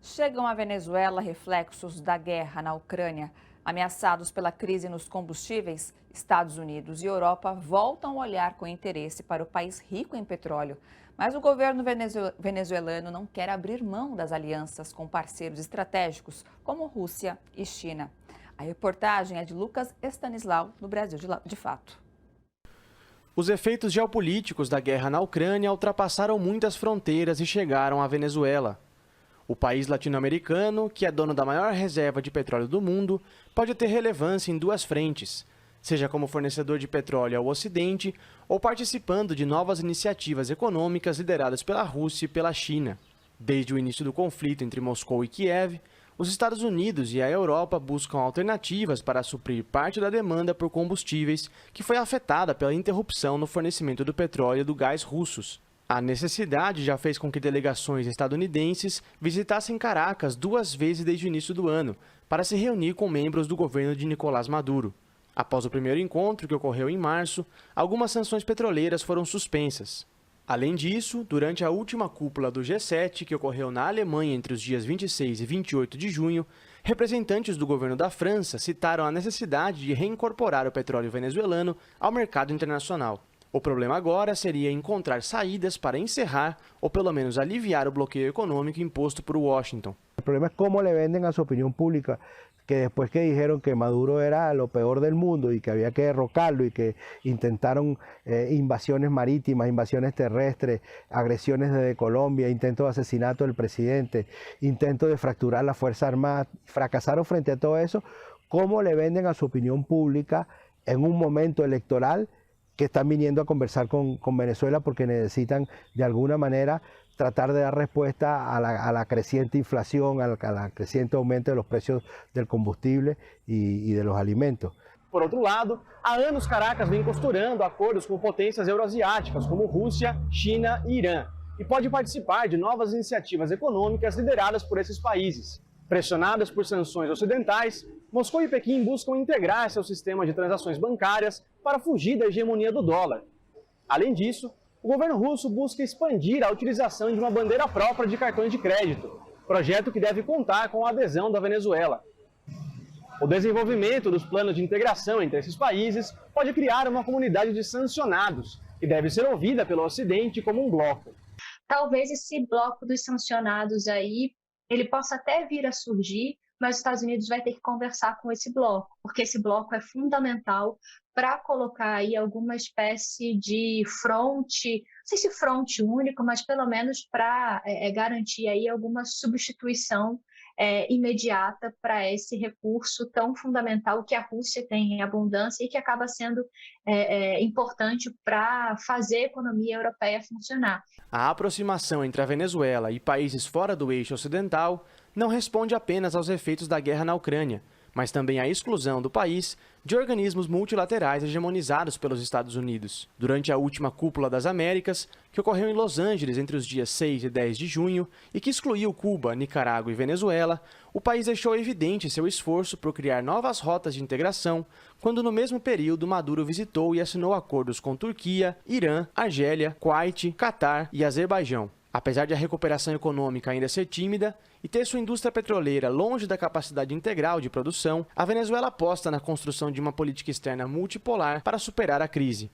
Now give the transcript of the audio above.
Chegam à Venezuela reflexos da guerra na Ucrânia. Ameaçados pela crise nos combustíveis, Estados Unidos e Europa voltam a olhar com interesse para o país rico em petróleo. Mas o governo venezuelano não quer abrir mão das alianças com parceiros estratégicos como Rússia e China. A reportagem é de Lucas Stanislau, no Brasil de Fato. Os efeitos geopolíticos da guerra na Ucrânia ultrapassaram muitas fronteiras e chegaram à Venezuela. O país latino-americano, que é dono da maior reserva de petróleo do mundo, pode ter relevância em duas frentes, seja como fornecedor de petróleo ao Ocidente ou participando de novas iniciativas econômicas lideradas pela Rússia e pela China. Desde o início do conflito entre Moscou e Kiev, os Estados Unidos e a Europa buscam alternativas para suprir parte da demanda por combustíveis que foi afetada pela interrupção no fornecimento do petróleo e do gás russos. A necessidade já fez com que delegações estadunidenses visitassem Caracas 2 vezes desde o início do ano, para se reunir com membros do governo de Nicolás Maduro. Após o primeiro encontro, que ocorreu em março, algumas sanções petroleiras foram suspensas. Além disso, durante a última cúpula do G7, que ocorreu na Alemanha entre os dias 26 e 28 de junho, representantes do governo da França citaram a necessidade de reincorporar o petróleo venezuelano ao mercado internacional. O problema agora seria encontrar saídas para encerrar ou pelo menos aliviar o bloqueio econômico imposto por Washington. El problema es cómo le venden a su opinión pública que después que dijeron que Maduro era lo peor del mundo y que había que derrocarlo y que intentaron invasiones marítimas, invasiones terrestres, agresiones desde Colombia, intentos de asesinato del presidente, intentos de fracturar la Fuerza Armada, fracasaron frente a todo eso, cómo le venden a su opinión pública en un momento electoral que están viniendo a conversar con Venezuela porque necesitan de alguna manera tratar de dar respuesta a la creciente inflación, a la creciente aumento de los precios del combustible y de los alimentos. Por outro lado, há anos Caracas vem costurando acordos com potências euroasiáticas como Rússia, China e Irã, e pode participar de novas iniciativas econômicas lideradas por esses países. Pressionadas por sanções ocidentais, Moscou e Pequim buscam integrar seus sistemas de transações bancárias para fugir da hegemonia do dólar. Além disso, o governo russo busca expandir a utilização de uma bandeira própria de cartões de crédito, projeto que deve contar com a adesão da Venezuela. O desenvolvimento dos planos de integração entre esses países pode criar uma comunidade de sancionados, que deve ser ouvida pelo Ocidente como um bloco. Talvez esse bloco dos sancionados aí, ele possa até vir a surgir, mas os Estados Unidos vai ter que conversar com esse bloco, porque esse bloco é fundamental para colocar aí alguma espécie de fronte, não sei se fronte único, mas pelo menos para garantir aí alguma substituição imediata para esse recurso tão fundamental que a Rússia tem em abundância e que acaba sendo importante para fazer a economia europeia funcionar. A aproximação entre a Venezuela e países fora do eixo ocidental não responde apenas aos efeitos da guerra na Ucrânia, mas também à exclusão do país de organismos multilaterais hegemonizados pelos Estados Unidos. Durante a última Cúpula das Américas, que ocorreu em Los Angeles entre os dias 6 e 10 de junho e que excluiu Cuba, Nicarágua e Venezuela, o país deixou evidente seu esforço por criar novas rotas de integração, quando no mesmo período Maduro visitou e assinou acordos com Turquia, Irã, Argélia, Kuwait, Catar e Azerbaijão. Apesar de a recuperação econômica ainda ser tímida e ter sua indústria petroleira longe da capacidade integral de produção, a Venezuela aposta na construção de uma política externa multipolar para superar a crise.